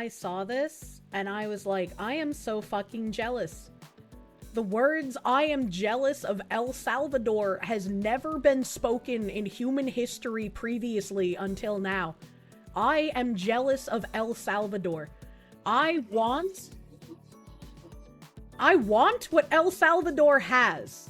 I saw this and I was like, I am so fucking jealous. The words, I am jealous of El Salvador, has never been spoken in human history previously until now. I am jealous of El Salvador. I want what El Salvador has.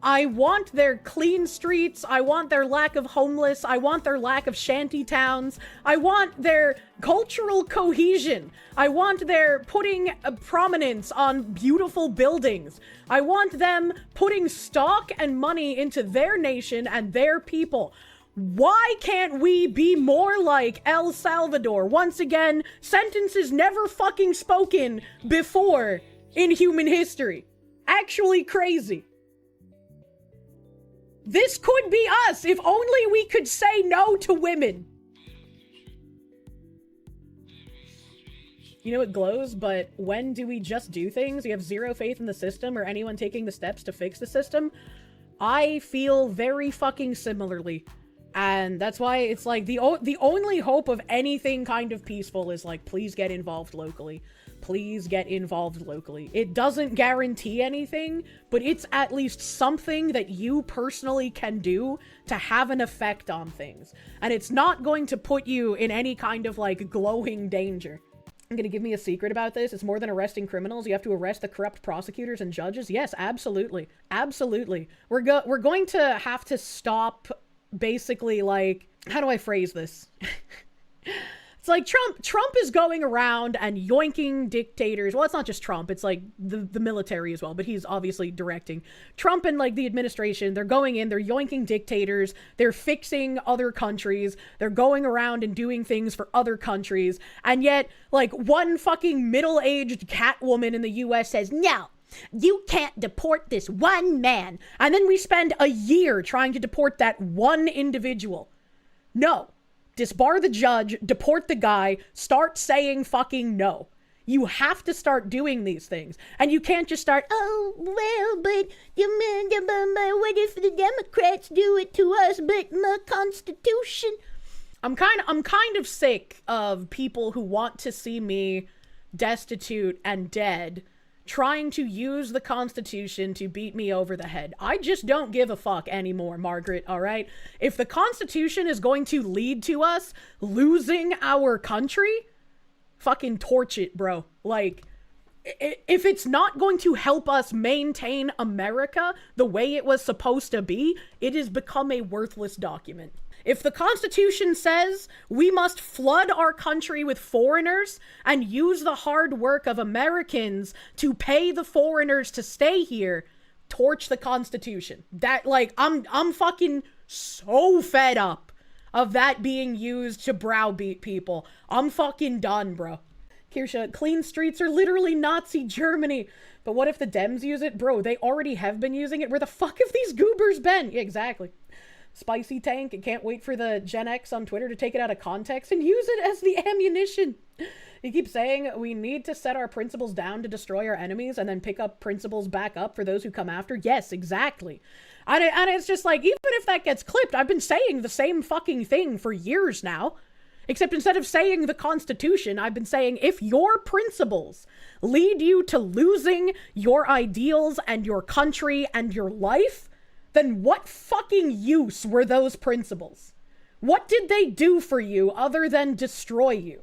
I want their clean streets. I want their lack of homeless. I want their lack of shanty towns. I want their cultural cohesion. I want their putting prominence on beautiful buildings. I want them putting stock and money into their nation and their people. Why can't we be more like El Salvador? Once again, sentences never fucking spoken before in human history. Actually crazy. This could be us if only we could say no to women. You know, it glows, but when do we just do things? We have zero faith in the system or anyone taking the steps to fix the system. I feel very fucking similarly. And that's why it's like the only hope of anything kind of peaceful is like, please get involved locally. Please get involved locally. It doesn't guarantee anything, but it's at least something that you personally can do to have an effect on things. And it's not going to put you in any kind of like glowing danger. I'm gonna give me a secret about this. It's more than arresting criminals. You have to arrest the corrupt prosecutors and judges. Yes, absolutely. Absolutely. We're going to have to stop basically like, how do I phrase this? It's like Trump is going around and yoinking dictators. Well, it's not just Trump. It's like the military as well, but he's obviously directing. Trump and like the administration, they're going in, they're yoinking dictators. They're fixing other countries. They're going around and doing things for other countries. And yet like one fucking middle-aged Catwoman in the US says, no, you can't deport this one man. And then we spend a year trying to deport that one individual. No. Disbar the judge, deport the guy, start saying fucking no. You have to start doing these things. And you can't just start, oh, well, but what if the Democrats do it to us, but the Constitution? I'm kind of sick of people who want to see me destitute and dead trying to use the Constitution to beat me over the head. I just don't give a fuck anymore, Margaret, all right? If the Constitution is going to lead to us losing our country, fucking torch it, bro. Like, if it's not going to help us maintain America the way it was supposed to be, it has become a worthless document. If the Constitution says we must flood our country with foreigners and use the hard work of Americans to pay the foreigners to stay here, torch the Constitution. That, like, I'm fucking so fed up of that being used to browbeat people. I'm fucking done, bro. Kirsche, clean streets are literally Nazi Germany. But what if the Dems use it? Bro, they already have been using it. Where the fuck have these goobers been? Yeah, exactly. Spicy tank, and can't wait for the Gen X on Twitter to take it out of context and use it as the ammunition. You keep saying we need to set our principles down to destroy our enemies and then pick up principles back up for those who come after. Yes, exactly. And it's just like, even if that gets clipped, I've been saying the same fucking thing for years now. Except instead of saying the Constitution, I've been saying if your principles lead you to losing your ideals and your country and your life, then what fucking use were those principles? What did they do for you other than destroy you?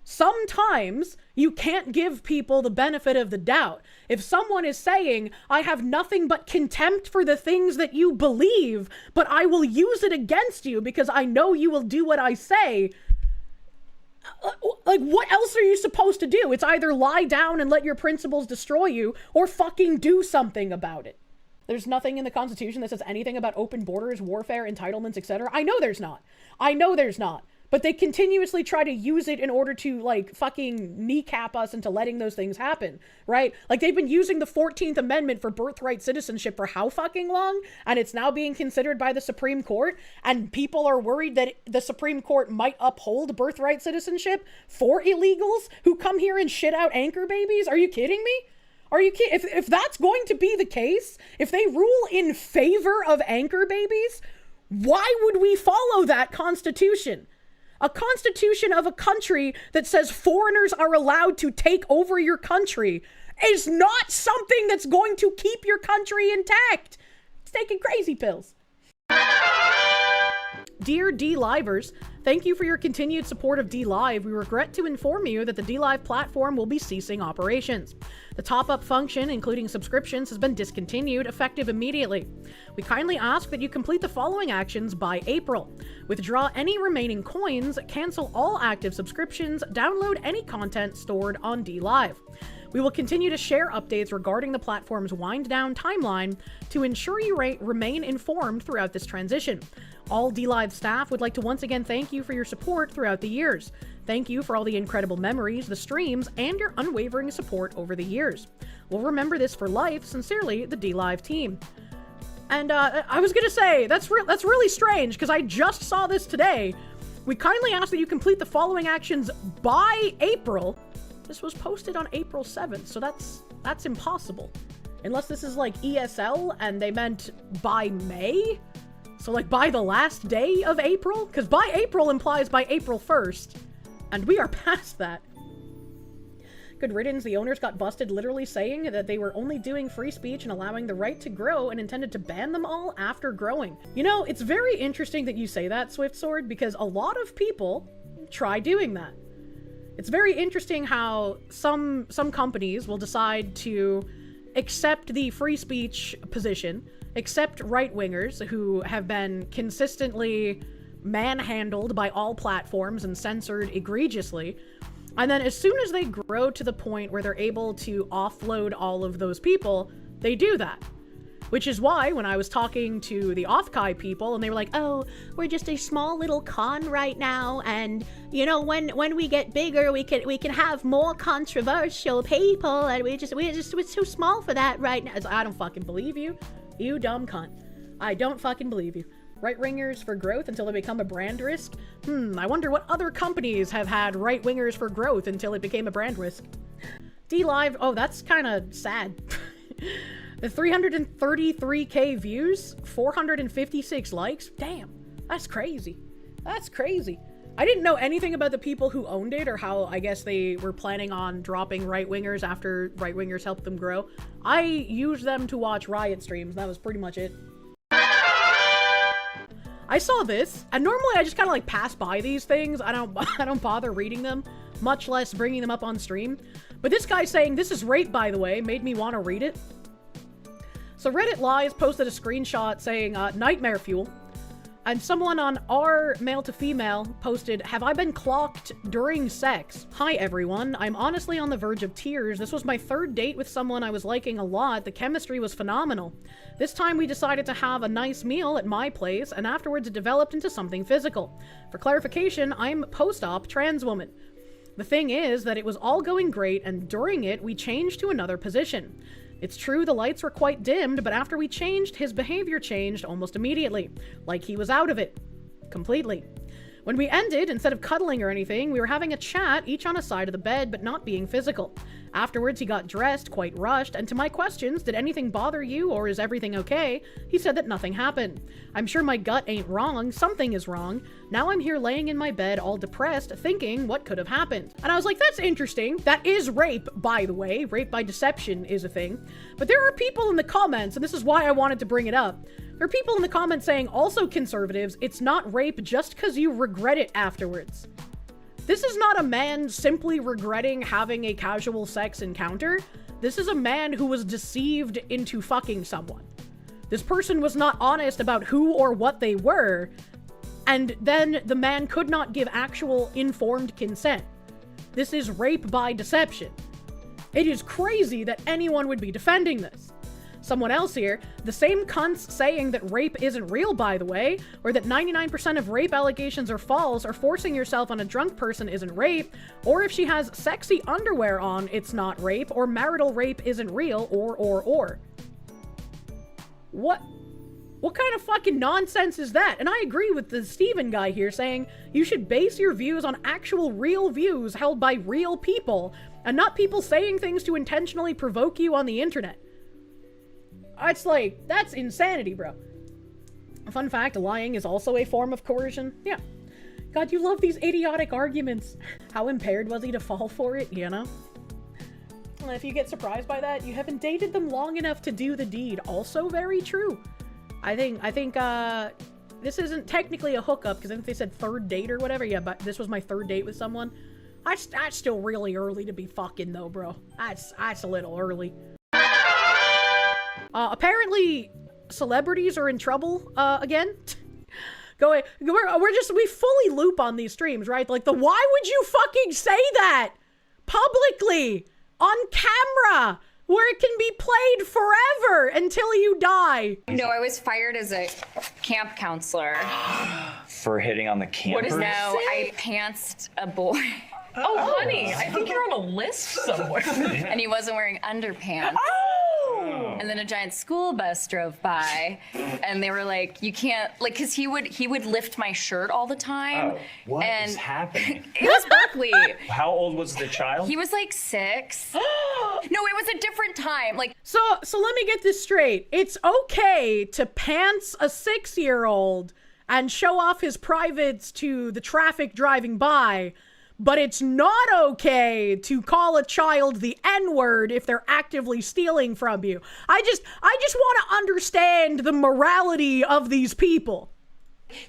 Sometimes you can't give people the benefit of the doubt. If someone is saying, I have nothing but contempt for the things that you believe, but I will use it against you because I know you will do what I say, like, what else are you supposed to do? It's either lie down and let your principles destroy you or fucking do something about it. There's nothing in the Constitution that says anything about open borders, warfare, entitlements, etc. I know there's not. But they continuously try to use it in order to, like, fucking kneecap us into letting those things happen, right? Like, they've been using the 14th Amendment for birthright citizenship for how fucking long? And it's now being considered by the Supreme Court, and people are worried that the Supreme Court might uphold birthright citizenship for illegals who come here and shit out anchor babies? Are you kidding me? Are you kidding? If that's going to be the case, if they rule in favor of anchor babies, why would we follow that Constitution? A constitution of a country that says foreigners are allowed to take over your country is not something that's going to keep your country intact. It's taking crazy pills. Dear Dlivers, thank you for your continued support of Dlive. We regret to inform you that the Dlive platform will be ceasing operations. The top-up function, including subscriptions, has been discontinued, effective immediately. We kindly ask that you complete the following actions by April. Withdraw any remaining coins, cancel all active subscriptions, download any content stored on Dlive. We will continue to share updates regarding the platform's wind-down timeline to ensure you remain informed throughout this transition. All Dlive staff would like to once again thank you for your support throughout the years. Thank you for all the incredible memories, the streams, and your unwavering support over the years. We'll remember this for life. Sincerely, the Dlive team. And I was gonna say, that's really strange, because I just saw this today. We kindly ask that you complete the following actions by April. This was posted on April 7th, so that's impossible. Unless this is like ESL and they meant by May? So like by the last day of April? Because by April implies by April 1st. And we are past that. Good riddance, the owners got busted literally saying that they were only doing free speech and allowing the right to grow and intended to ban them all after growing. You know, it's very interesting that you say that, Swiftsword, because a lot of people try doing that. It's very interesting how some companies will decide to accept the free speech position, accept right-wingers who have been consistently manhandled by all platforms and censored egregiously, and then as soon as they grow to the point where they're able to offload all of those people, they do that. Which is why, when I was talking to the Othkai people, and they were like, oh, we're just a small little con right now, and, you know, when we get bigger, we can have more controversial people, and we're too small for that right now. I don't fucking believe you, you dumb cunt. I don't fucking believe you. Right-wingers for growth until they become a brand risk? I wonder what other companies have had right-wingers for growth until it became a brand risk. Dlive, oh, that's kind of sad. The 333k views, 456 likes. Damn, that's crazy. That's crazy. I didn't know anything about the people who owned it or how, I guess, they were planning on dropping right-wingers after right-wingers helped them grow. I used them to watch Riot streams. That was pretty much it. I saw this, and normally I just kind of like pass by these things. I don't bother reading them, much less bringing them up on stream. But this guy saying, this is rape, by the way, made me want to read it. So Reddit Lies posted a screenshot saying, nightmare fuel. And someone on r male to female posted, have I been clocked during sex? Hi everyone, I'm honestly on the verge of tears. This was my third date with someone I was liking a lot. The chemistry was phenomenal. This time we decided to have a nice meal at my place, and afterwards it developed into something physical. For clarification, I'm post-op trans woman. The thing is that it was all going great, and during it we changed to another position. It's true the lights were quite dimmed, but after we changed, his behavior changed almost immediately. Like he was out of it. Completely. When we ended, instead of cuddling or anything, we were having a chat, each on a side of the bed, but not being physical. Afterwards, he got dressed, quite rushed, and to my questions, did anything bother you or is everything okay? He said that nothing happened. I'm sure my gut ain't wrong, something is wrong. Now I'm here laying in my bed all depressed, thinking what could have happened. And I was like, that's interesting. That is rape, by the way. Rape by deception is a thing. But there are people in the comments, and this is why I wanted to bring it up. There are people in the comments saying, also conservatives, it's not rape just because you regret it afterwards. This is not a man simply regretting having a casual sex encounter. This is a man who was deceived into fucking someone. This person was not honest about who or what they were, and then the man could not give actual informed consent. This is rape by deception. It is crazy that anyone would be defending this. Someone else here, the same cunts saying that rape isn't real, by the way, or that 99% of rape allegations are false, or forcing yourself on a drunk person isn't rape, or if she has sexy underwear on, it's not rape, or marital rape isn't real, or. What kind of fucking nonsense is that? And I agree with the Steven guy here saying you should base your views on actual real views held by real people, and not people saying things to intentionally provoke you on the internet. It's like, that's insanity, bro. Fun fact, lying is also a form of coercion. Yeah. God, you love these idiotic arguments. How impaired was he to fall for it, you know? Well, if you get surprised by that, you haven't dated them long enough to do the deed. Also very true. I think, this isn't technically a hookup, because I think they said third date or whatever. Yeah, but this was my third date with someone. That's still really early to be fucking, though, bro. That's a little early. Apparently, celebrities are in trouble, again. We fully loop on these streams, right? Like, why would you fucking say that? Publicly! On camera! Where it can be played forever until you die. No, I was fired as a camp counselor. For hitting on the campers? No, I pantsed a boy. Oh, honey, I think you're on a list somewhere. And he wasn't wearing underpants. Oh! And then a giant school bus drove by, and they were like, "You can't," like, because he would lift my shirt all the time. Oh, what is happening? It was Berkeley. How old was the child? He was like 6. No, it was a different time. Like, so let me get this straight. It's okay to pants a 6-year-old and show off his privates to the traffic driving by, but it's not okay to call a child the N-word if they're actively stealing from you. I just want to understand the morality of these people.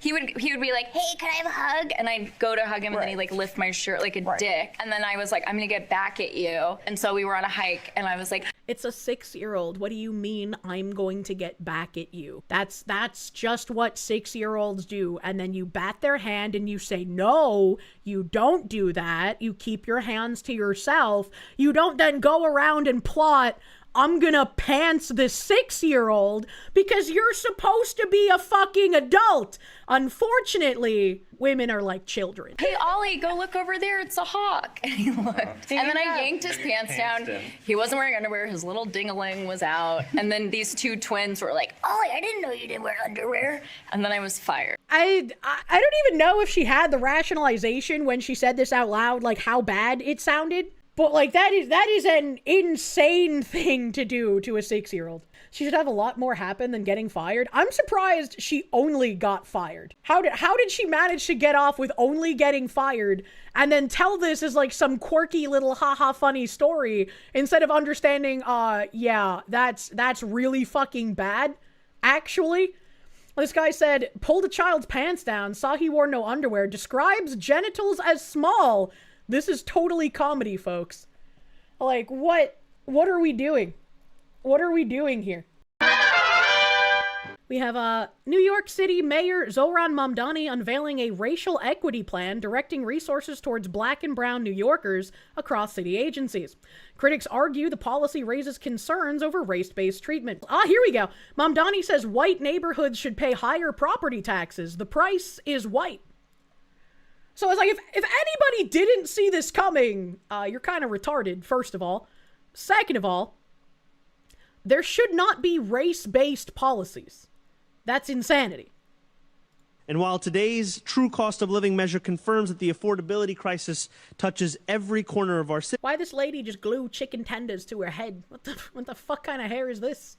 he would be like, "Hey, can I have a hug?" And I'd go to hug him, and then he'd like lift my shirt like a dick. And then I was like, "I'm gonna get back at you." And so we were on a hike, and I was like, "It's a 6-year-old. What do you mean I'm going to get back at you?" That's just what 6-year-olds do. And then you bat their hand and you say, "No, you don't do that. You keep your hands to yourself." You don't then go around and plot, "I'm gonna pants this 6-year-old because you're supposed to be a fucking adult." Unfortunately, women are like children. "Hey, Ollie, go look over there. It's a hawk." And he looked. And then I yanked his pants down. He wasn't wearing underwear. His little ding-a-ling was out. And then these two twins were like, "Ollie, I didn't know you didn't wear underwear." And then I was fired. I don't even know if she had the rationalization when she said this out loud, like how bad it sounded. But, like, that is an insane thing to do to a 6-year-old. She should have a lot more happen than getting fired. I'm surprised she only got fired. How did she manage to get off with only getting fired and then tell this as, like, some quirky little haha funny story instead of understanding, yeah, that's really fucking bad, actually? This guy said, "Pulled a child's pants down, saw he wore no underwear, describes genitals as small." This is totally comedy, folks. Like, what are we doing? What are we doing here? We have New York City Mayor Zohran Mamdani unveiling a racial equity plan directing resources towards Black and brown New Yorkers across city agencies. Critics argue the policy raises concerns over race-based treatment. Here we go. Mamdani says white neighborhoods should pay higher property taxes. The price is white. So it's like, if anybody didn't see this coming, you're kind of retarded, first of all. Second of all, there should not be race-based policies. That's insanity. And while today's true cost of living measure confirms that the affordability crisis touches every corner of our city, why this lady just glued chicken tenders to her head? What the fuck kind of hair is this?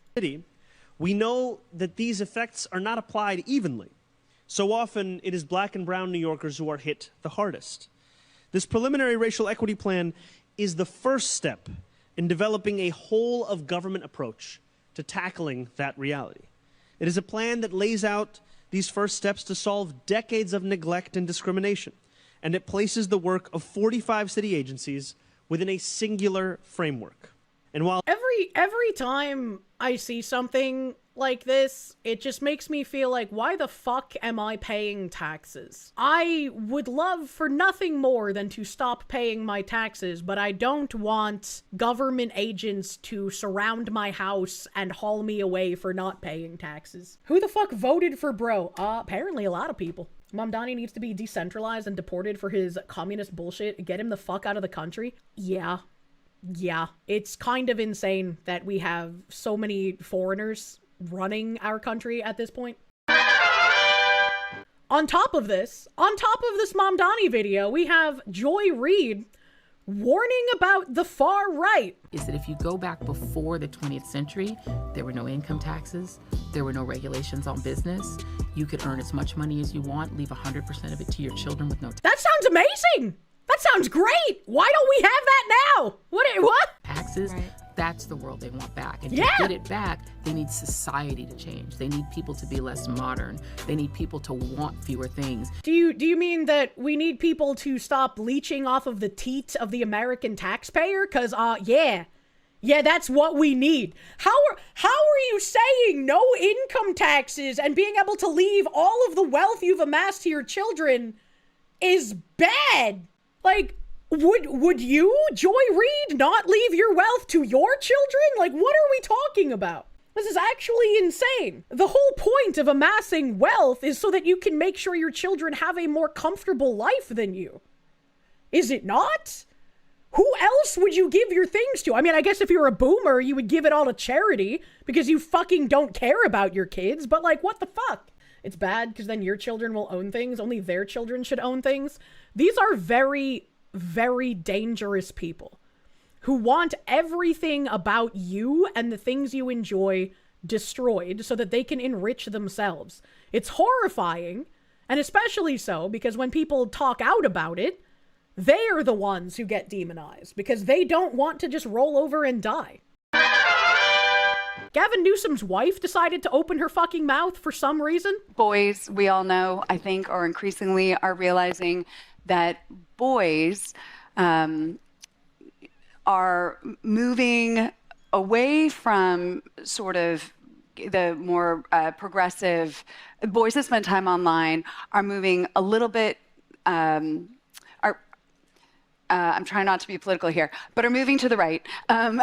We know that these effects are not applied evenly. So often, it is Black and brown New Yorkers who are hit the hardest. This preliminary racial equity plan is the first step in developing a whole-of-government approach to tackling that reality. It is a plan that lays out these first steps to solve decades of neglect and discrimination, and it places the work of 45 city agencies within a singular framework. And while every time I see something like this, it just makes me feel like, why the fuck am I paying taxes? I would love for nothing more than to stop paying my taxes, but I don't want government agents to surround my house and haul me away for not paying taxes. Who the fuck voted for bro? Apparently a lot of people. Mamdani needs to be decentralized and deported for his communist bullshit. Get him the fuck out of the country. Yeah, it's kind of insane that we have so many foreigners running our country at this point. On top of this Mamdani video, we have Reid warning about the far right. Is that if you go back before the 20th century, there were no income taxes, there were no regulations on business. You could earn as much money as you want, leave 100% of it to your children with no That sounds amazing. That sounds great. Why don't we have that now? What? taxes. Right. That's the world they want back. And yeah. to get it back, they need society to change. They need people to be less modern. They need people to want fewer things. Do you mean that we need people to stop leeching off of the teat of the American taxpayer? Cause yeah, that's what we need. How are you saying no income taxes and being able to leave all of the wealth you've amassed to your children is bad? Like, would you, Joy Reid, not leave your wealth to your children? Like, what are we talking about? This is actually insane. The whole point of amassing wealth is so that you can make sure your children have a more comfortable life than you. Is it not? Who else would you give your things to? I mean, I guess if you're a boomer, you would give it all to charity because you fucking don't care about your kids, but like, what the fuck? It's bad because then your children will own things. Only their children should own things. These are very, very dangerous people who want everything about you and the things you enjoy destroyed so that they can enrich themselves. It's horrifying, and especially so because when people talk out about it, they are the ones who get demonized because they don't want to just roll over and die. Gavin Newsom's wife decided to open her fucking mouth for some reason. Boys, we all know, I think, or increasingly are realizing that boys are moving away from sort of the more progressive boys that spend time online are moving a little bit I'm trying not to be political here, but are moving to the right. And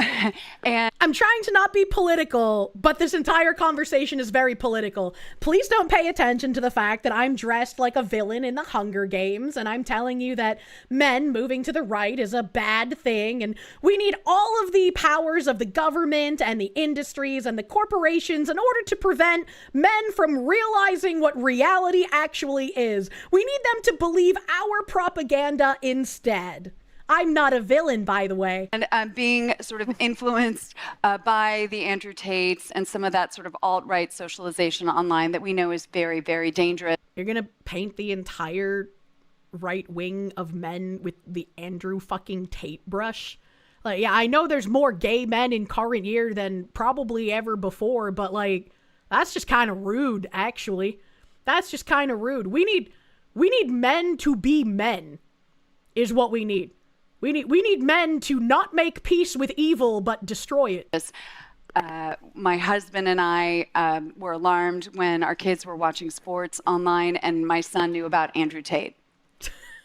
I'm trying to not be political, but this entire conversation is very political. Please don't pay attention to the fact that I'm dressed like a villain in the Hunger Games, and I'm telling you that men moving to the right is a bad thing, and we need all of the powers of the government and the industries and the corporations in order to prevent men from realizing what reality actually is. We need them to believe our propaganda instead. I'm not a villain, by the way. And being sort of influenced by the Andrew Tates and some of that sort of alt-right socialization online that we know is very, very dangerous. You're going to paint the entire right wing of men with the Andrew fucking Tate brush? Like, yeah, I know there's more gay men in current year than probably ever before, but like, that's just kind of rude, actually. That's just kind of rude. We need men to be men, is what we need. We need men to not make peace with evil, but destroy it. My husband and I were alarmed when our kids were watching sports online, and my son knew about Andrew Tate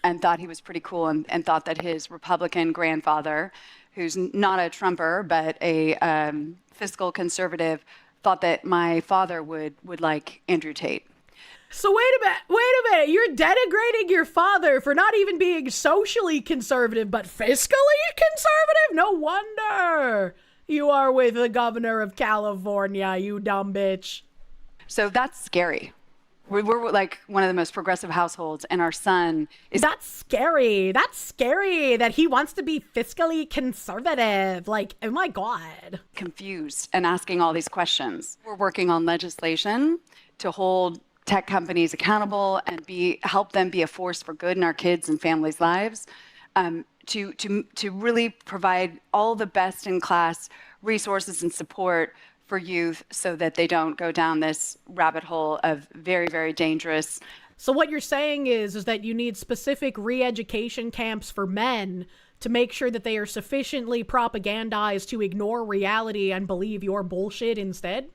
and thought he was pretty cool and thought that his Republican grandfather, who's not a Trumper, but a fiscal conservative, thought that my father would like Andrew Tate. So wait a minute, you're denigrating your father for not even being socially conservative, but fiscally conservative? No wonder you are with the governor of California, you dumb bitch. So that's scary. We're like one of the most progressive households, and our son is... That's scary. That's scary that he wants to be fiscally conservative. Like, oh my God. Confused and asking all these questions. We're working on legislation to hold tech companies accountable and help them be a force for good in our kids and families' lives, to really provide all the best in class resources and support for youth so that they don't go down this rabbit hole of very, very dangerous. So what you're saying is that you need specific re-education camps for men to make sure that they are sufficiently propagandized to ignore reality and believe your bullshit instead?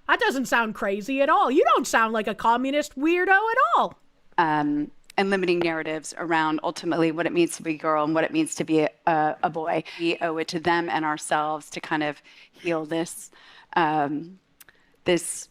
That doesn't sound crazy at all. You don't sound like a communist weirdo at all. And limiting narratives around ultimately what it means to be a girl and what it means to be a boy. We owe it to them and ourselves to kind of heal this this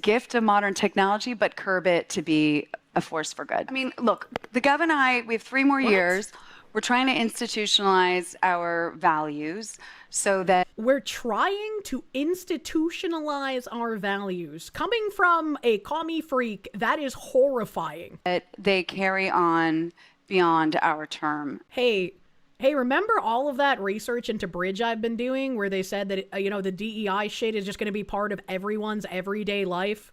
gift of modern technology, but curb it to be a force for good. I mean, look, the Gov and I, we have 3 more years. We're trying to institutionalize our values so that... We're trying to institutionalize our values. Coming from a commie freak, that is horrifying. That they carry on beyond our term. Hey, Hey, remember all of that research into Bridge I've been doing where they said that, the DEI shit is just going to be part of everyone's everyday life?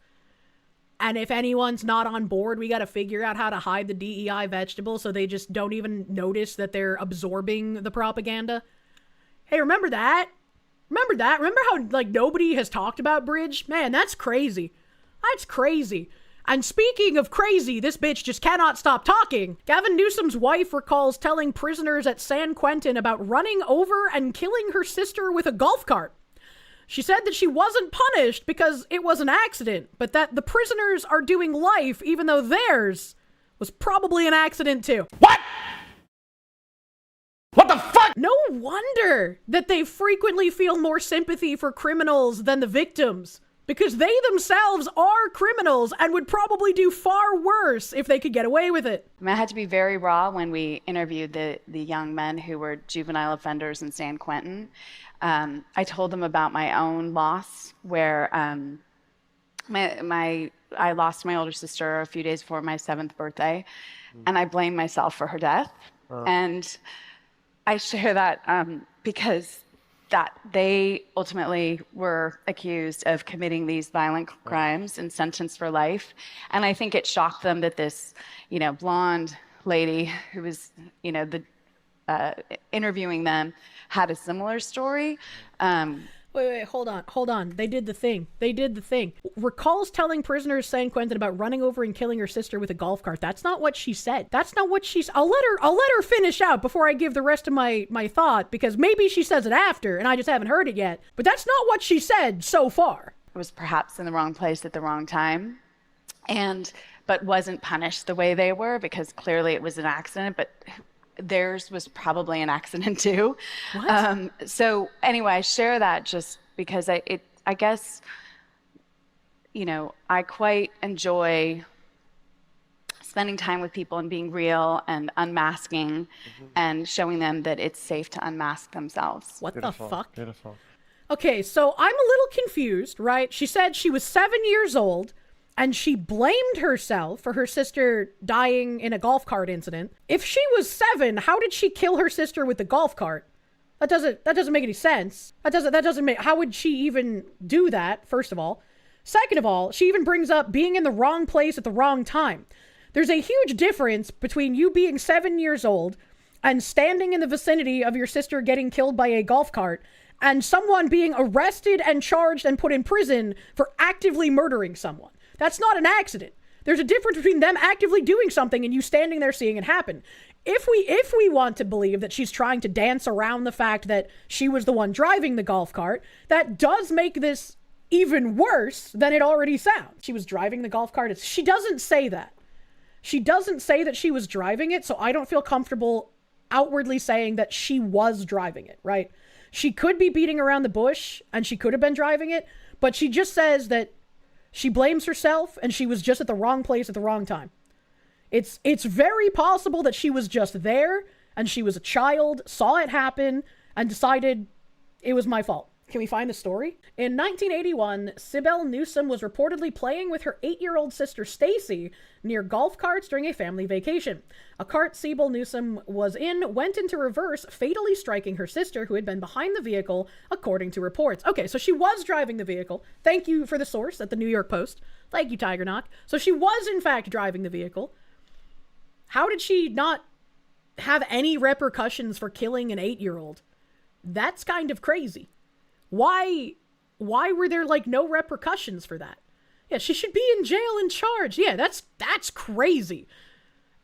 And if anyone's not on board, we got to figure out how to hide the DEI vegetable so they just don't even notice that they're absorbing the propaganda. Hey, remember that? Remember that? Remember how, nobody has talked about Bridge? Man, that's crazy. That's crazy. And speaking of crazy, this bitch just cannot stop talking. Gavin Newsom's wife recalls telling prisoners at San Quentin about running over and killing her sister with a golf cart. She said that she wasn't punished because it was an accident, but that the prisoners are doing life even though theirs was probably an accident too. What? What the fuck? No wonder that they frequently feel more sympathy for criminals than the victims, because they themselves are criminals and would probably do far worse if they could get away with it. I had to be very raw when we interviewed the young men who were juvenile offenders in San Quentin. I told them about my own loss, where I lost my older sister a few days before my 7th birthday, and I blame myself for her death. And I share that because that they ultimately were accused of committing these violent crimes and sentenced for life. And I think it shocked them that this, blonde lady who was, interviewing them had a similar story. Wait, hold on. They did the thing. Recalls telling prisoners San Quentin about running over and killing her sister with a golf cart. That's not what she said. I'll let her finish out before I give the rest of my thought, because maybe she says it after and I just haven't heard it yet. But that's not what she said so far. It was perhaps in the wrong place at the wrong time, but wasn't punished the way they were, because clearly it was an accident, but theirs was probably an accident too. What? So anyway, I share that just because I guess, I quite enjoy spending time with people and being real and unmasking and showing them that it's safe to unmask themselves. What the fuck? Beautiful. Okay, so I'm a little confused, right? She said she was 7 years old and she blamed herself for her sister dying in a golf cart incident. If she was 7, how did she kill her sister with the golf cart? That doesn't make any sense. How would she even do that, first of all? Second of all, she even brings up being in the wrong place at the wrong time. There's a huge difference between you being 7 years old and standing in the vicinity of your sister getting killed by a golf cart and someone being arrested and charged and put in prison for actively murdering someone. That's not an accident. There's a difference between them actively doing something and you standing there seeing it happen. If we want to believe that she's trying to dance around the fact that she was the one driving the golf cart, that does make this even worse than it already sounds. She was driving the golf cart. She doesn't say that. She doesn't say that she was driving it, so I don't feel comfortable outwardly saying that she was driving it, right? She could be beating around the bush and she could have been driving it, but she just says that she blames herself and she was just at the wrong place at the wrong time. It's very possible that she was just there and she was a child, saw it happen, and decided it was my fault. Can we find the story? In 1981, Sibel Newsom was reportedly playing with her 8-year-old sister Stacy near golf carts during a family vacation. A cart Sibel Newsom was in went into reverse, fatally striking her sister, who had been behind the vehicle, according to reports. Okay, so she was driving the vehicle. Thank you for the source at the New York Post. Thank you, Tiger Knock. So she was, in fact, driving the vehicle. How did she not have any repercussions for killing an 8-year-old? That's kind of crazy. Why were there no repercussions for that? Yeah, she should be in jail and charged. Yeah, that's crazy.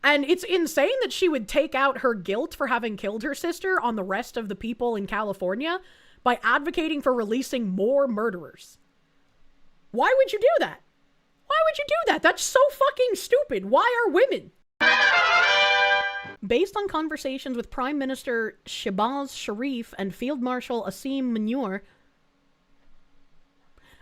And it's insane that she would take out her guilt for having killed her sister on the rest of the people in California by advocating for releasing more murderers. Why would you do that? Why would you do that? That's so fucking stupid. Why are women? Based on conversations with Prime Minister Shehbaz Sharif and Field Marshal Asim Munir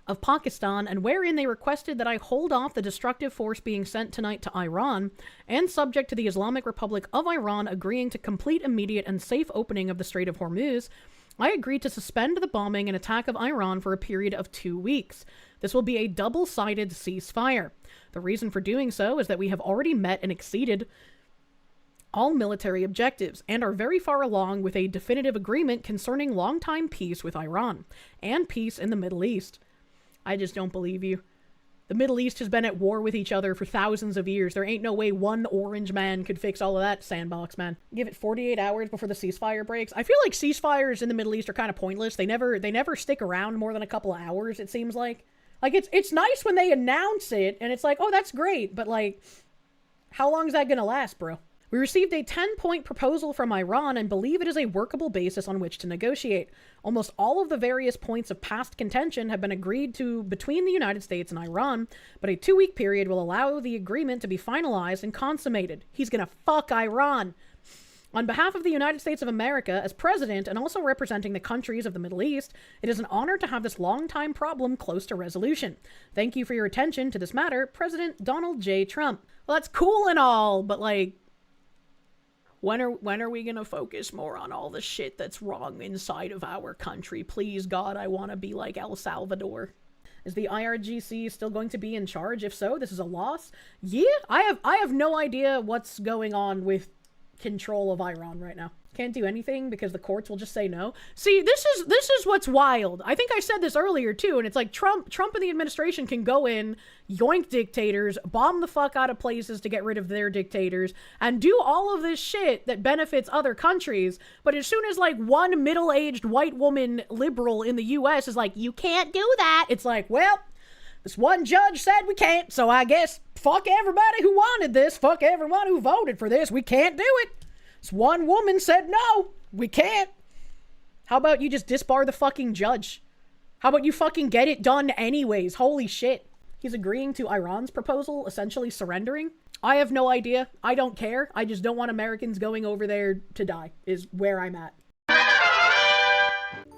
of Pakistan, and wherein they requested that I hold off the destructive force being sent tonight to Iran, and subject to the Islamic Republic of Iran agreeing to complete, immediate, and safe opening of the Strait of Hormuz, I agreed to suspend the bombing and attack of Iran for a period of 2 weeks. This will be a double-sided ceasefire. The reason for doing so is that we have already met and exceeded all military objectives and are very far along with a definitive agreement concerning long-time peace with Iran and peace in the Middle East. I just don't believe you. The Middle East has been at war with each other for thousands of years. There ain't no way one orange man could fix all of that sandbox, man. Give it 48 hours before the ceasefire breaks. I feel like ceasefires in the Middle East are kind of pointless. They never stick around more than a couple of hours, it seems like. Like, it's nice when they announce it, and it's like, oh, that's great, but, like, how long is that gonna last, bro? We received a 10-point proposal from Iran and believe it is a workable basis on which to negotiate. Almost all of the various points of past contention have been agreed to between the United States and Iran, but a 2-week period will allow the agreement to be finalized and consummated. He's gonna fuck Iran. On behalf of the United States of America, as president and also representing the countries of the Middle East, it is an honor to have this long-time problem close to resolution. Thank you for your attention to this matter, President Donald J. Trump. Well, that's cool and all, but, like, when are we gonna focus more on all the shit that's wrong inside of our country? Please, God, I want to be like El Salvador. Is the IRGC still going to be in charge? If so, this is a loss. Yeah, I have no idea what's going on with control of Iran right now. Can't do anything because the courts will just say no. See, this is what's wild. I think I said this earlier too, and it's like Trump and the administration can go in, yoink dictators, bomb the fuck out of places to get rid of their dictators, and do all of this shit that benefits other countries. But as soon as like one middle-aged white woman liberal in the US is like, you can't do that, it's like, well, this one judge said we can't, so I guess fuck everybody who wanted this, fuck everyone who voted for this, we can't do it. This one woman said no, we can't. How about you just disbar the fucking judge? How about you fucking get it done anyways? Holy shit. He's agreeing to Iran's proposal, essentially surrendering. I have no idea. I don't care. I just don't want Americans going over there to die, is where I'm at.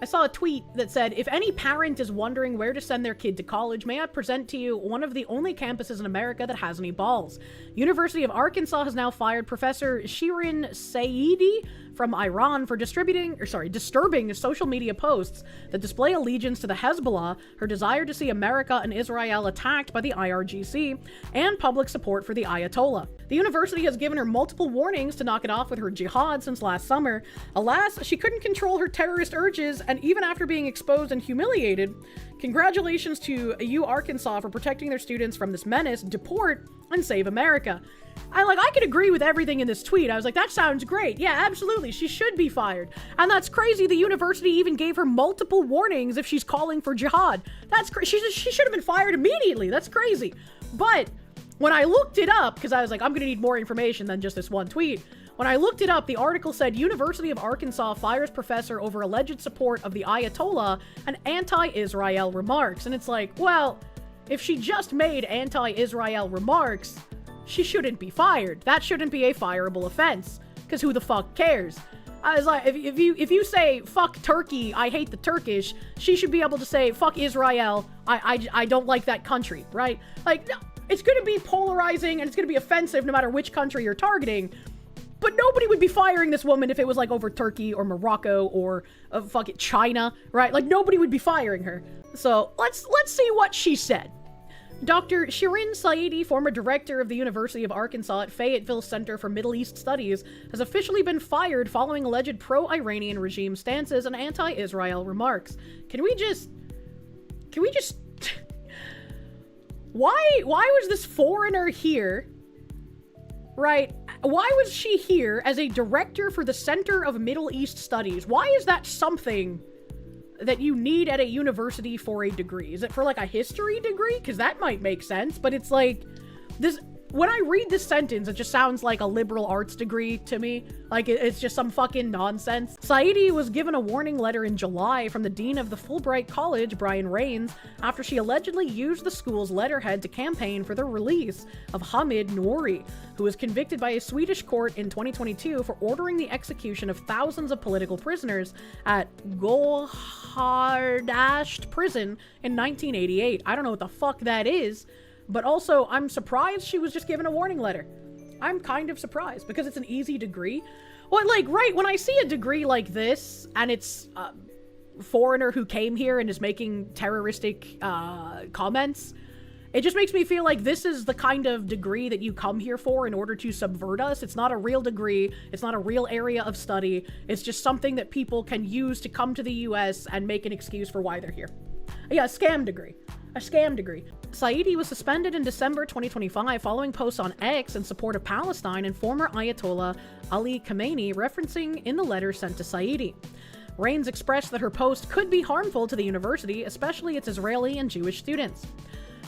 I saw a tweet that said, if any parent is wondering where to send their kid to college, may I present to you one of the only campuses in America that has any balls. University of Arkansas has now fired Professor Shirin Saidi from Iran for disturbing social media posts that display allegiance to the Hezbollah, her desire to see America and Israel attacked by the IRGC, and public support for the Ayatollah. The university has given her multiple warnings to knock it off with her jihad since last summer. Alas, she couldn't control her terrorist urges, and even after being exposed and humiliated, congratulations to U Arkansas for protecting their students from this menace, deport, and save America. I could agree with everything in this tweet. I was like, that sounds great. Yeah, absolutely. She should be fired. And that's crazy. The university even gave her multiple warnings if she's calling for jihad. That's crazy. She should have been fired immediately. That's crazy. But when I looked it up, because I was like, I'm going to need more information than just this one tweet. When I looked it up, the article said University of Arkansas fires professor over alleged support of the Ayatollah and anti-Israel remarks. And it's like, well, if she just made anti-Israel remarks, she shouldn't be fired. That shouldn't be a fireable offense, because who the fuck cares? I was like, if you say fuck Turkey, I hate the Turkish, she should be able to say fuck Israel, I don't like that country, right? Like, no, it's going to be polarizing and it's going to be offensive no matter which country you're targeting. But nobody would be firing this woman if it was like over Turkey or Morocco or fucking China, right? Like, nobody would be firing her. So let's see what she said. Dr. Shirin Saidi, former director of the University of Arkansas at Fayetteville Center for Middle East Studies, has officially been fired following alleged pro-Iranian regime stances and anti-Israel remarks. Can we just why was this foreigner here? Right? Why was she here as a director for the Center of Middle East Studies? Why is that something that you need at a university for a degree? Is it for like a history degree? Because that might make sense, but it's like this. When I read this sentence, it just sounds like a liberal arts degree to me. Like, it's just some fucking nonsense. Saidi was given a warning letter in July from the dean of the Fulbright College, Brian Rains, after she allegedly used the school's letterhead to campaign for the release of Hamid Nouri, who was convicted by a Swedish court in 2022 for ordering the execution of thousands of political prisoners at Gohardasht prison in 1988. I don't know what the fuck that is. But also, I'm surprised she was just given a warning letter. I'm kind of surprised because it's an easy degree. Well, like, right, when I see a degree like this and it's a foreigner who came here and is making terroristic comments, It just makes me feel like this is the kind of degree that you come here for in order to subvert us. It's not a real degree. It's not a real area of study. It's just something that people can use to come to the US and make an excuse for why they're here. Yeah, a scam degree. A scam degree. Saidi was suspended in December 2025 following posts on X in support of Palestine and former Ayatollah Ali Khamenei referencing in the letter sent to Saidi. Reins expressed that her post could be harmful to the university, especially its Israeli and Jewish students.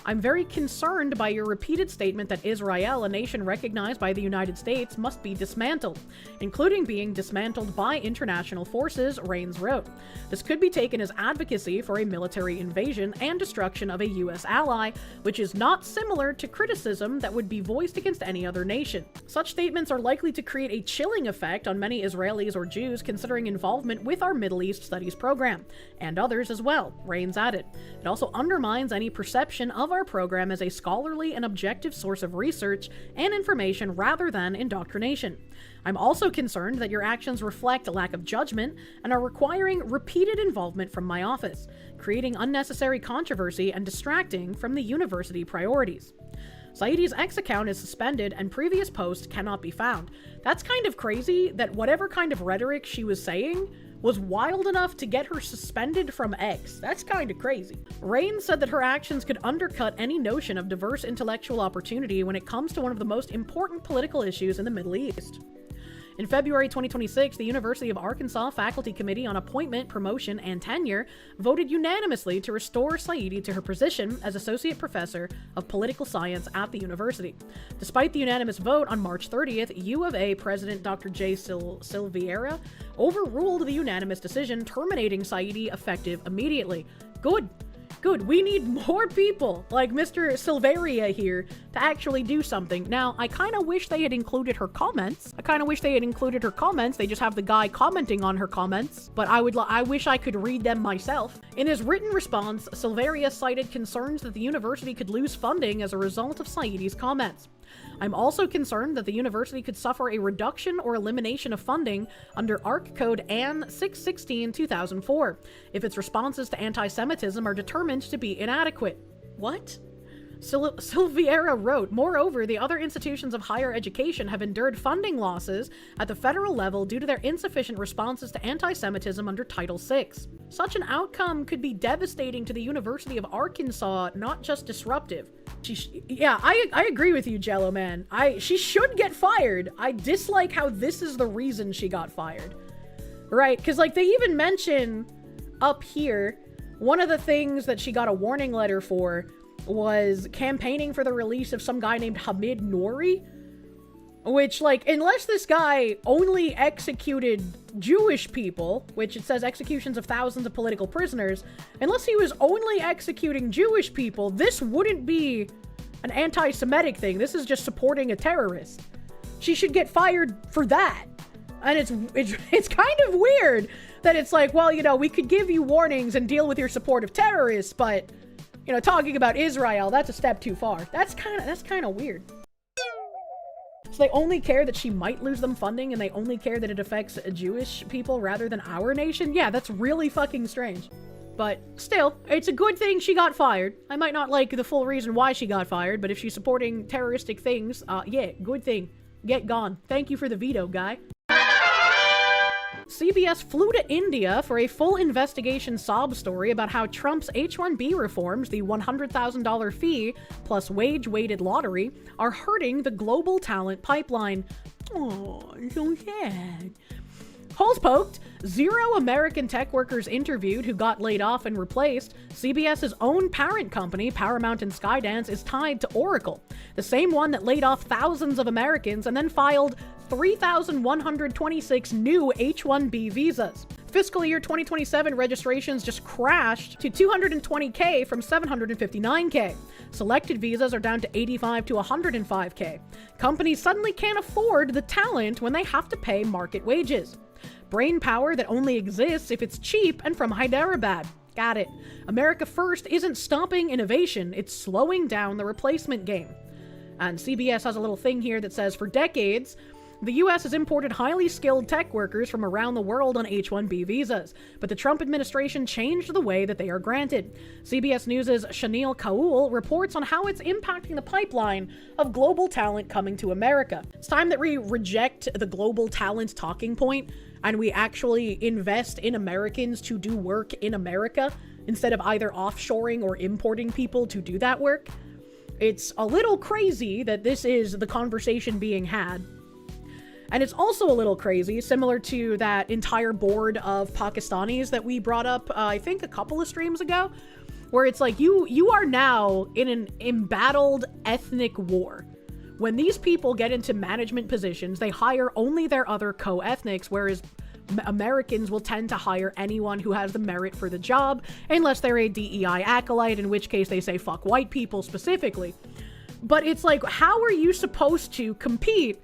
I'm very concerned by your repeated statement that Israel, a nation recognized by the United States, must be dismantled, including being dismantled by international forces, Reins wrote. This could be taken as advocacy for a military invasion and destruction of a U.S. ally, which is not similar to criticism that would be voiced against any other nation. Such statements are likely to create a chilling effect on many Israelis or Jews considering involvement with our Middle East Studies program, and others as well, Reins added. It also undermines any perception of our program as a scholarly and objective source of research and information rather than indoctrination. I'm also concerned that your actions reflect a lack of judgment and are requiring repeated involvement from my office, creating unnecessary controversy and distracting from the university priorities. Saidi's X account is suspended and previous posts cannot be found. That's kind of crazy that whatever kind of rhetoric she was saying was wild enough to get her suspended from X. That's kind of crazy. Reins said that her actions could undercut any notion of diverse intellectual opportunity when it comes to one of the most important political issues in the Middle East. In February 2026, the University of Arkansas Faculty Committee on Appointment, Promotion, and Tenure voted unanimously to restore Saidi to her position as Associate Professor of Political Science at the university. Despite the unanimous vote on March 30th, U of A President Dr. J. Silveira overruled the unanimous decision, terminating Saidi effective immediately. Good. We need more people like Mr. Silveria here to actually do something. Now, I kind of wish they had included her comments. They just have the guy commenting on her comments, but I wish I could read them myself. In his written response, Silveria cited concerns that the university could lose funding as a result of Saidi's comments. I'm also concerned that the university could suffer a reduction or elimination of funding under ARC Code AN 616-2004 if its responses to anti-Semitism are determined to be inadequate. What? Silveira wrote, moreover, the other institutions of higher education have endured funding losses at the federal level due to their insufficient responses to anti-Semitism under Title VI. Such an outcome could be devastating to the University of Arkansas, not just disruptive. I agree with you, Jello Man. She should get fired. I dislike how this is the reason she got fired. Right? Because, like, they even mention up here, one of the things that she got a warning letter for was campaigning for the release of some guy named Hamid Nouri, which, like, unless this guy only executed Jewish people, which it says executions of thousands of political prisoners, unless he was only executing Jewish people, this wouldn't be an anti-Semitic thing. This is just supporting a terrorist. She should get fired for that. And it's kind of weird that it's like, well, you know, we could give you warnings and deal with your support of terrorists, but, you know, talking about Israel, that's a step too far. That's kind of weird. So they only care that she might lose them funding, and they only care that it affects Jewish people rather than our nation? Yeah, that's really fucking strange. But still, it's a good thing she got fired. I might not like the full reason why she got fired, but if she's supporting terroristic things, yeah, good thing. Get gone. Thank you for the veto, guy. CBS flew to India for a full investigation sob story about how Trump's H-1B reforms, the $100,000 fee plus wage-weighted lottery, are hurting the global talent pipeline. Oh, so sad. Holes poked. 0 American tech workers interviewed who got laid off and replaced. CBS's own parent company, Paramount and Skydance, is tied to Oracle, the same one that laid off thousands of Americans and then filed 3,126 new H-1B visas. Fiscal year 2027 registrations just crashed to 220K from 759K. Selected visas are down to 85 to 105K. Companies suddenly can't afford the talent when they have to pay market wages. Brain power that only exists if it's cheap and from Hyderabad. Got it. America First isn't stopping innovation, it's slowing down the replacement game. And CBS has a little thing here that says, for decades, The US has imported highly skilled tech workers from around the world on H-1B visas, but the Trump administration changed the way that they are granted. CBS News' Shanil Kaul reports on how it's impacting the pipeline of global talent coming to America. It's time that we reject the global talent talking point and we actually invest in Americans to do work in America instead of either offshoring or importing people to do that work. It's a little crazy that this is the conversation being had. And it's also a little crazy, similar to that entire board of Pakistanis that we brought up, I think a couple of streams ago, where it's like, you are now in an embattled ethnic war. When these people get into management positions, they hire only their other co-ethnics, whereas Americans will tend to hire anyone who has the merit for the job, unless they're a DEI acolyte, in which case they say fuck white people specifically. But it's like, how are you supposed to compete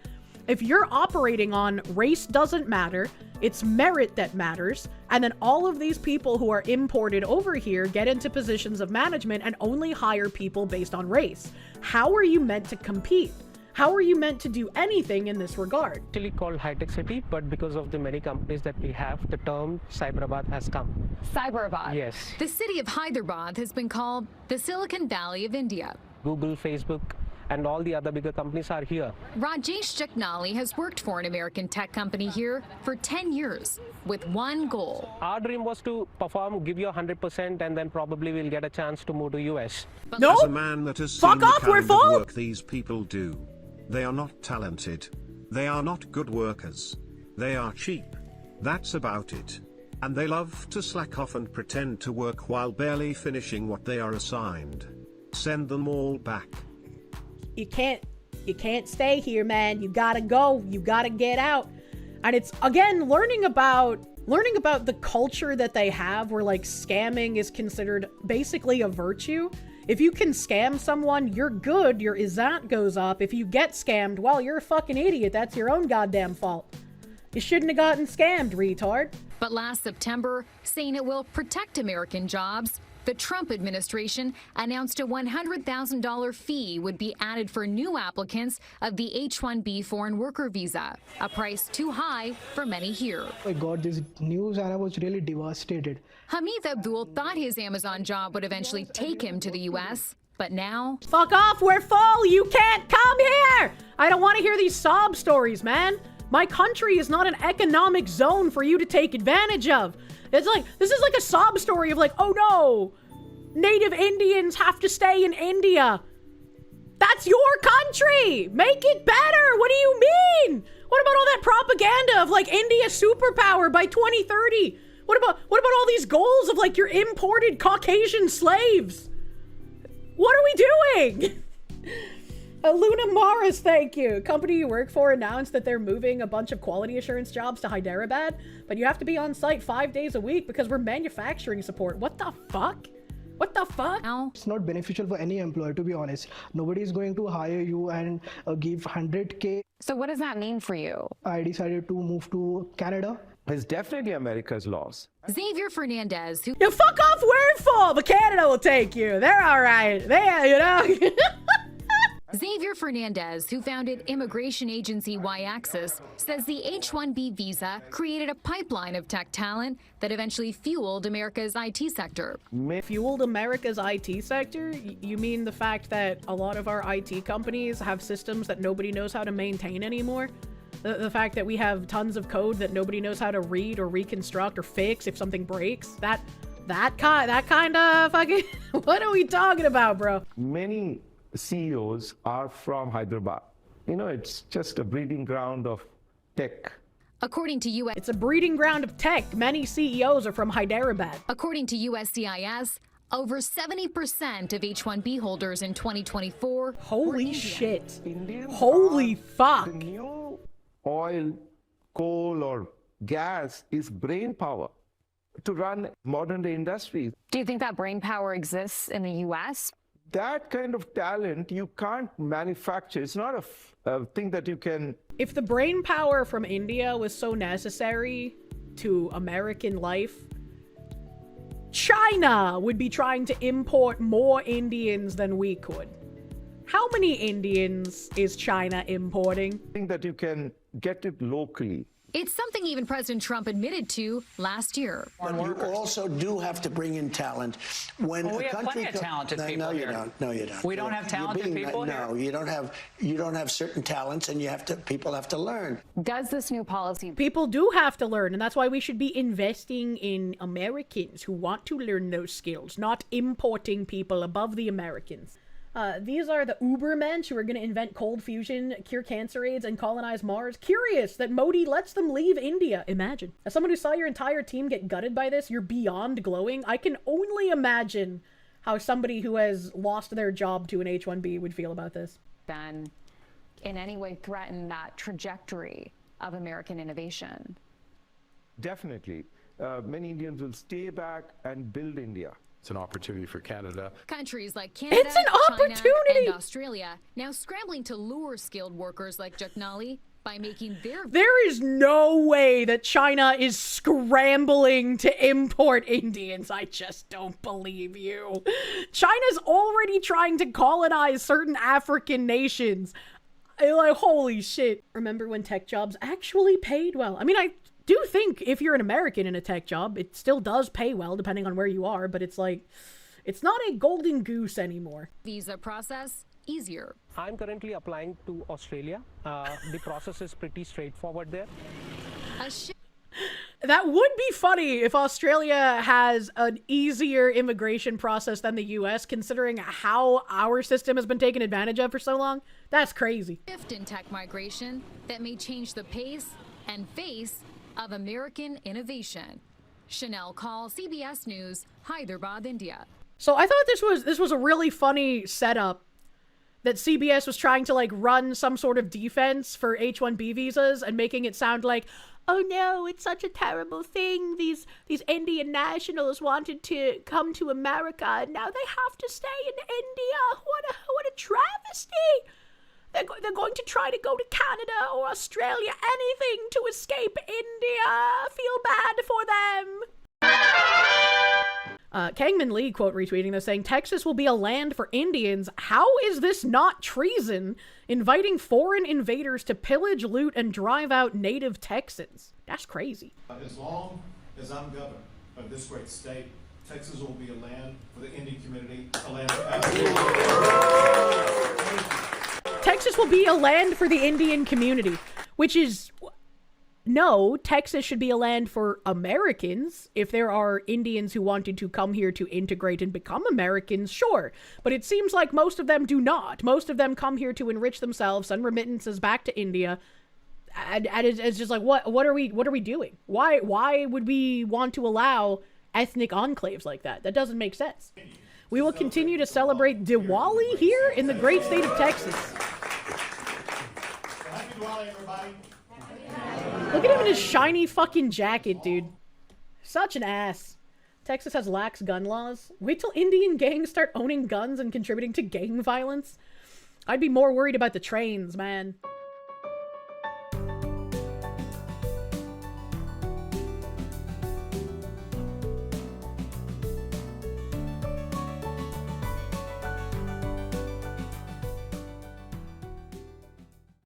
if you're operating on race doesn't matter, it's merit that matters, and then all of these people who are imported over here get into positions of management and only hire people based on race? How are you meant to compete? How are you meant to do anything in this regard? Actually called high-tech city, but because of the many companies that we have, the term Cyberabad has come. Cyberabad? Yes. The city of Hyderabad has been called the Silicon Valley of India. Google, Facebook, and all the other bigger companies are here. Rajesh Jagnali has worked for an American tech company here for 10 years with one goal. Our dream was to perform, give you 100%, and then probably we'll get a chance to move to US. No! As a man that has seen the kind of work these people do, they are not talented. They are not good workers. They are cheap. That's about it. And they love to slack off and pretend to work while barely finishing what they are assigned. Send them all back. You can't stay here, man. You gotta go. You gotta get out. And it's, again, learning about the culture that they have, where like scamming is considered basically a virtue. If you can scam someone, you're good. Your izzat goes up. If you get scammed, well, you're a fucking idiot. That's your own goddamn fault. You shouldn't have gotten scammed, retard. But last September, saying it will protect American jobs, the Trump administration announced a $100,000 fee would be added for new applicants of the H-1B foreign worker visa, a price too high for many here. I got this news and I was really devastated. Hamid Abdul thought his Amazon job would eventually take him to the U.S., but now... Fuck off, we're full! You can't come here! I don't want to hear these sob stories, man. My country is not an economic zone for you to take advantage of. It's like, this is like a sob story of like, oh no, Native Indians have to stay in India. That's your country. Make it better. What do you mean? What about all that propaganda of like India superpower by 2030? What about all these goals of like your imported Caucasian slaves? What are we doing? Luna Morris, thank you. Company you work for announced that they're moving a bunch of quality assurance jobs to Hyderabad, but you have to be on site 5 days a week because we're manufacturing support. What the fuck? What the fuck? It's not beneficial for any employer, to be honest. Nobody is going to hire you and give 100K. So what does that mean for you? I decided to move to Canada. It's definitely America's laws. Xavier Fernandez, who... Now fuck off where it fall, but Canada will take you. They're all right. You know? Xavier Fernandez, who founded immigration agency Y-Axis, says the H-1B visa created a pipeline of tech talent that eventually fueled America's IT sector. Fueled America's IT sector? You mean the fact that a lot of our IT companies have systems that nobody knows how to maintain anymore? The fact that we have tons of code that nobody knows how to read or reconstruct or fix if something breaks? That kind of fucking... What are we talking about, bro? Many CEOs are from Hyderabad. You know, it's just a breeding ground of tech. According to US... It's a breeding ground of tech. Many CEOs are from Hyderabad. According to USCIS, over 70% of H-1B holders in 2024... Holy shit. Indians Holy fuck. The new oil, coal, or gas is brain power to run modern day industries. Do you think that brain power exists in the U.S.? That kind of talent you can't manufacture. It's not a thing that you can... If the brain power from India was so necessary to American life, China would be trying to import more Indians than we could. How many Indians is China importing? I think that you can get it locally. It's something even President Trump admitted to last year. But you also do have to bring in talent. When well, we a have country plenty of talented people no, you here. don't. No, you don't. We don't have talented people here? No, you don't have certain talents, and people have to learn. Does this new policy... People do have to learn, and that's why we should be investing in Americans who want to learn those skills, not importing people above the Americans. These are the Ubermensch who are going to invent cold fusion, cure cancer AIDS, and colonize Mars. Curious that Modi lets them leave India. Imagine. As someone who saw your entire team get gutted by this, you're beyond glowing. I can only imagine how somebody who has lost their job to an H-1B would feel about this. Then in any way threaten that trajectory of American innovation? Definitely. Many Indians will stay back and build India. It's an opportunity for Canada. Countries like Canada, China, and Australia now scrambling to lure skilled workers like Jaknali by making their... There is no way that China is scrambling to import Indians. I just don't believe you. China's already trying to colonize certain African nations. Like, holy shit. Remember when tech jobs actually paid well? I mean, I do think if you're an American in a tech job, it still does pay well depending on where you are, but it's like, it's not a golden goose anymore. Visa process easier. I'm currently applying to Australia. The process is pretty straightforward there. That would be funny if Australia has an easier immigration process than the US, considering how our system has been taken advantage of for so long. That's crazy. Shift in tech migration that may change the pace and face of American innovation. Chanel Call, CBS News, Hyderabad, India. So I thought this was a really funny setup that CBS was trying to like run some sort of defense for H-1B visas and making it sound like, oh no, it's such a terrible thing. These Indian nationals wanted to come to America and now they have to stay in India. What a travesty. They're going to try to go to Canada or Australia, anything to escape India. Feel bad for them. Kangman Lee quote retweeting this saying, Texas will be a land for Indians. How is this not treason? Inviting foreign invaders to pillage, loot, and drive out native Texans. That's crazy. As long as I'm governor of this great state, Texas will be a land for the Indian community, a land Texas will be a land for the Indian community, which is, no, Texas should be a land for Americans. If there are Indians who wanted to come here to integrate and become Americans, sure. But it seems like most of them do not. Most of them come here to enrich themselves, send remittances back to India. And it's just like, what are we doing? Why would we want to allow ethnic enclaves like that? That doesn't make sense. We will continue to celebrate Diwali here in the great state of Texas. Happy Diwali, everybody. Look at him in his shiny fucking jacket, dude. Such an ass. Texas has lax gun laws. Wait till Indian gangs start owning guns and contributing to gang violence. I'd be more worried about the trains, man.